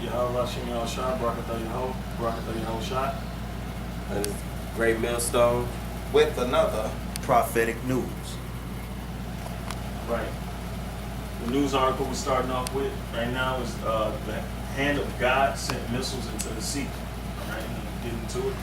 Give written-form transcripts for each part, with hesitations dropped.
Yahweh Shem Yahweh Shah, Barakatah Yahweh Shah. And this great millstone with another prophetic news. Right. The news article we're starting off with right now is the hand of God sent missiles into the sea. All right, get into it.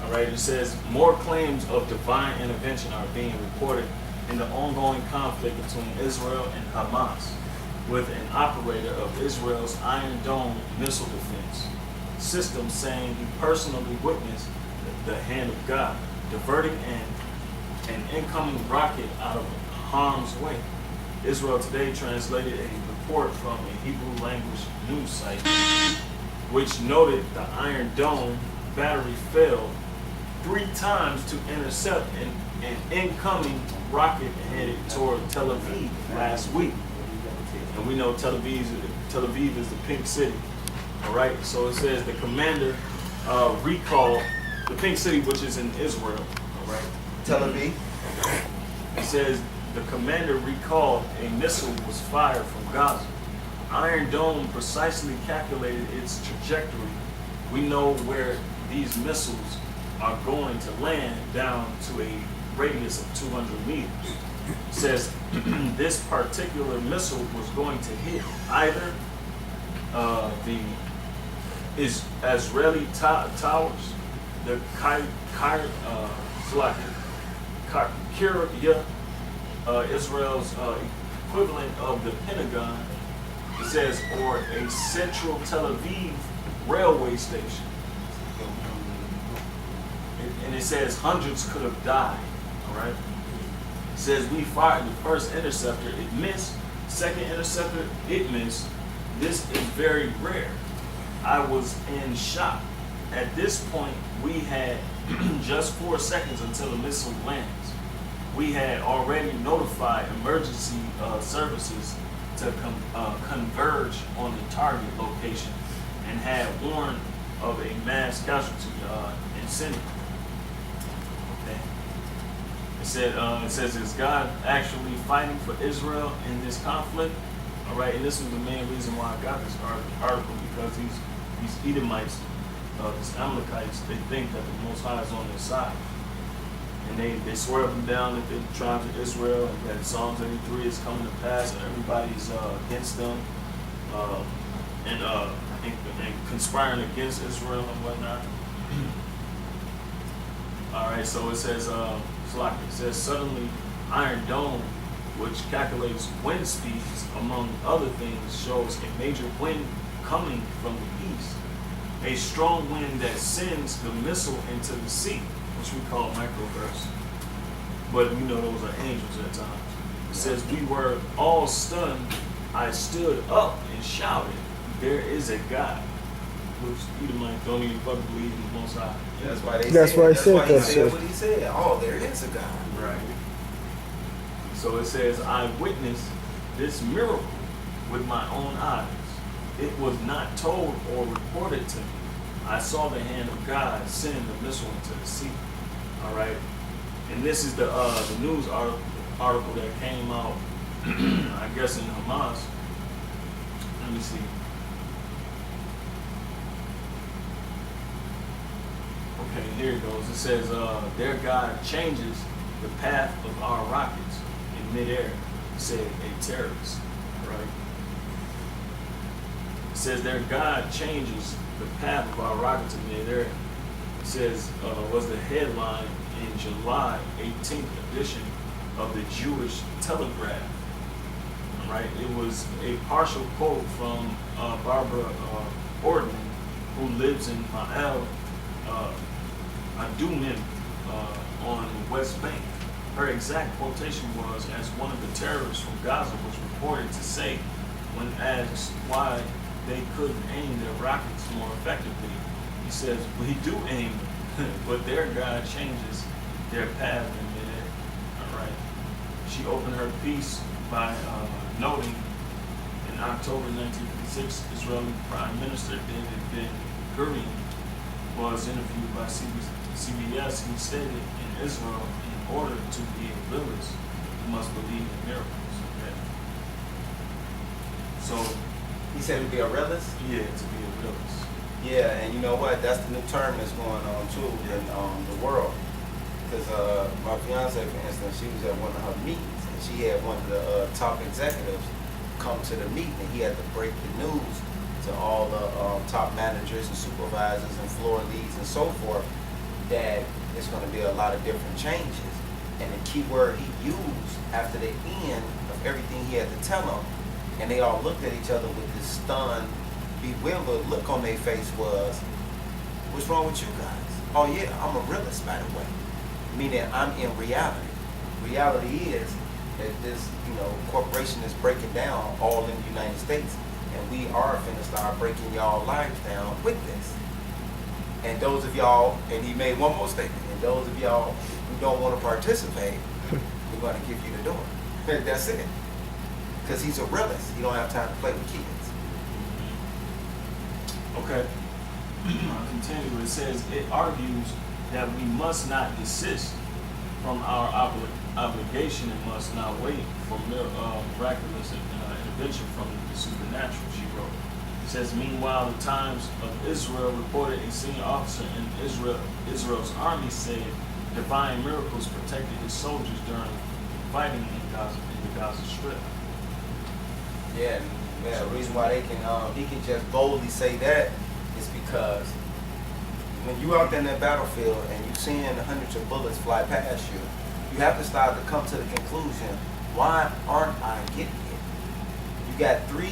All right, it says more claims of divine intervention are being reported in the ongoing conflict between Israel and Hamas, with an operator of Israel's Iron Dome missile defense system saying he personally witnessed the hand of God diverting an incoming rocket out of harm's way. Israel Today translated a report from a Hebrew language news site which noted the Iron Dome battery failed 3 times to intercept an incoming rocket headed toward Tel Aviv last week. And we know Tel Aviv is the pink city. All right, so it says the commander recalled the pink city, which is in Israel. All right, Tel Aviv. it says the commander recalled a missile was fired from Gaza. Iron Dome precisely calculated its trajectory. We know where these missiles are going to land down to a radius of 200 meters. It says this particular missile was going to hit either the Israeli towers, the Kiryat, Israel's equivalent of the Pentagon. It says, or a central Tel Aviv railway station. And it says hundreds could have died. All right. It says we fired the first interceptor, it missed. Second interceptor, it missed. This is very rare. I was in shock. At this point, we had just 4 seconds until the missile lands. We had already notified emergency services to converge on the target location and had warned of a mass casualty incident. Okay. It says, is God actually fighting for Israel in this conflict? All right, and this was the main reason why I got this article, because these Edomites, these Amalekites, they think that the Most High is on their side. And they swear up and down that they're the tribes of Israel, and that Psalms 83 is coming to pass, and everybody's against them, and conspiring against Israel and whatnot. All right, so it says, suddenly Iron Dome, which calculates wind speeds, among other things, shows a major wind coming from the east. A strong wind that sends the missile into the sea, which we call microbursts. But we know those are angels at times. It says, we were all stunned. I stood up and shouted, there is a God. Which Edomites don't even fucking believe in the Most High. That's why they That's said, why he that's said why he that said shit. what he said. Oh, there is a God. Right. So it says, I witnessed this miracle with my own eyes. It was not told or reported to me. I saw the hand of God send the missile into the sea. All right. And this is the news article that came out, I guess, in Hamas. Let me see. Okay, here it goes. It says, their God changes the path of our rockets in midair, said a terrorist. Right? It says their God changes the path of our rockets in midair. It says, was the headline in July 18th edition of the Jewish Telegraph. All right? It was a partial quote from Barbara Ortman, who lives in Ma'el Adumim on the West Bank. Her exact quotation was, as one of the terrorists from Gaza was reported to say when asked why they couldn't aim their rockets more effectively. He says, we do aim, but their God changes their path in midair. All right. She opened her piece by noting in October 1956, Israeli Prime Minister David Ben-Gurion was interviewed by CBS. He stated, in Israel, in order to be a realist, you must believe in miracles. Okay? So He said to be a realist? Yeah, to be a realist. Yeah, and you know what? That's the new term that's going on too in the world. Because my fiance, for instance, she was at one of her meetings, and she had one of the top executives come to the meeting, and he had to break the news to all the top managers and supervisors and floor leads and so forth that it's going to be a lot of different changes. And the key word he used after the end of everything he had to tell them, and they all looked at each other with this stunned, bewildered look on their face was, what's wrong with you guys? Oh yeah, I'm a realist, by the way. Meaning I'm in reality. Reality is that this, corporation is breaking down all in the United States, and we are finna start breaking y'all lives down with this. And those of y'all, and he made one more statement, and those of y'all who don't want to participate, we're going to give you the door. That's it. Because he's a realist. He don't have time to play with kids. Okay. I'll continue. It says, it argues that we must not desist from our obligation and must not wait for miraculous intervention from the supernatural, she wrote. It says, meanwhile, the Times of Israel reported a senior officer in Israel's army said divine miracles protected his soldiers during fighting in the Gaza Strip. Yeah, the reason why he can just boldly say that is because when you out there in that battlefield and you're seeing hundreds of bullets fly past you, you have to start to come to the conclusion, why aren't I getting hit? You got 3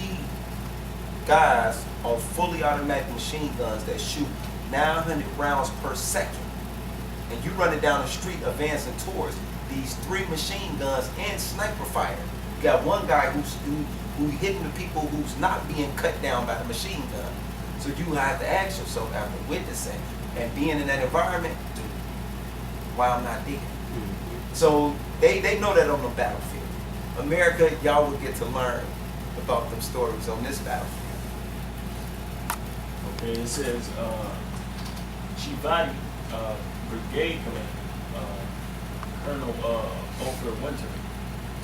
guys on fully automatic machine guns that shoot 900 rounds per second. And you running down the street advancing towards these 3 machine guns and sniper fire. You got one guy who's hitting the people who's not being cut down by the machine gun. So you have to ask yourself after witnessing and being in that environment, dude, why I'm not there? So they know that on the battlefield. America, y'all will get to learn about them stories on this battlefield. Okay, it says Chivati Brigade Commander Colonel Ophir Winter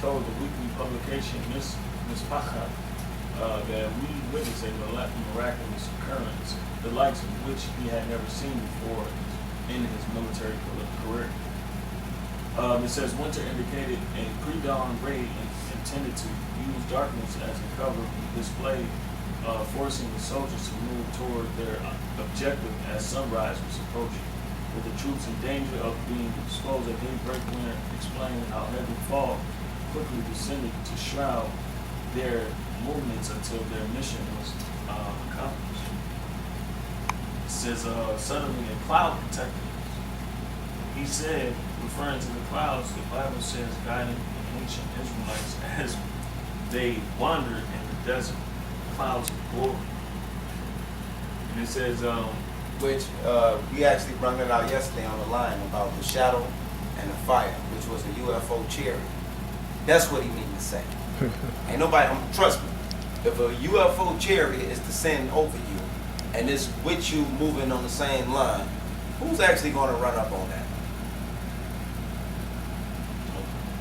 told the weekly publication Miss Pacha that we witnessed a miraculous occurrence, the likes of which he had never seen before in his military career. It says Winter indicated a pre-dawn raid intended to use darkness as a cover display, forcing the soldiers to move toward their objective as sunrise was approaching. With the troops in danger of being exposed at daybreak, Winter explained how heavy fog quickly descended to shroud their movements until their mission was accomplished. It says suddenly a cloud protected us. He said, referring to the clouds, the Bible says guiding the ancient Israelites as they wandered in the desert, clouds of glory. And it says, which we actually brought it out yesterday on the line about the shadow and the fire, which was a UFO chariot. That's what he means to say. Ain't nobody, trust me, if a UFO chariot is descending over you and it's with you moving on the same line, who's actually going to run up on that?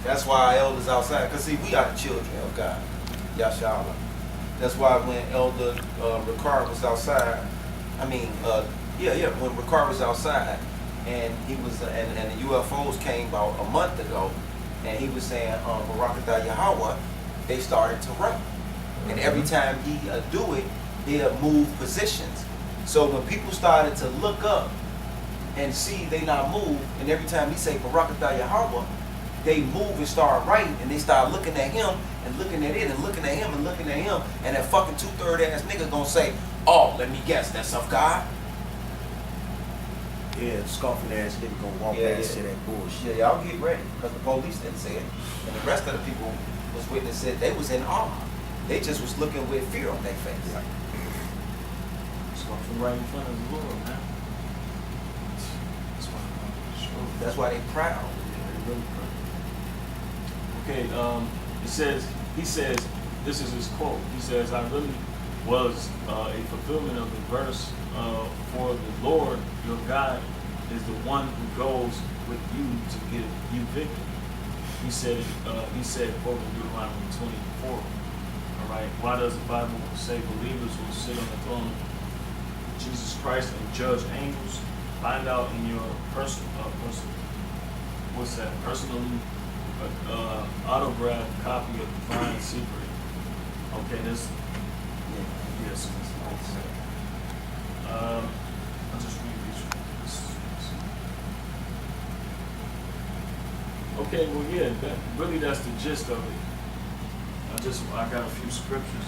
That's why our elders outside, because see, we are the children of God, Yashala. That's why when Elder Ricard was outside, when Ricard was outside and he was, and the UFOs came about a month ago, and he was saying, Barakatah Yahweh, they started to run. And every time he do it, they'll move positions. So when people started to look up and see they not move, and every time he say Barakatah Yahweh, they move and start writing, and they start looking at him and looking at it and looking at him and looking at him, and that fucking 2/3 ass nigga gonna say, oh, let me guess, that's of God? Yeah, scoffing ass nigga gonna walk back and say that bullshit. Yeah, y'all get ready, because the police didn't say it, and the rest of the people was witnessing, they was in awe. They just was looking with fear on their face. Right. It's going from right in front of the Lord, man. That's why they proud. They're really proud. Okay, he says, this is his quote. He says, I really was a fulfillment of the verse, for the Lord, your God, is the one who goes with you to give you victory. He said, quoting Deuteronomy 24. All right. Why does the Bible say believers will sit on the throne of Jesus Christ and judge angels? Find out in your personally autographed copy of Divine Secret. Okay, this. Yes. I'll just read these. Okay, well, yeah, that's the gist of it. I got a few scriptures.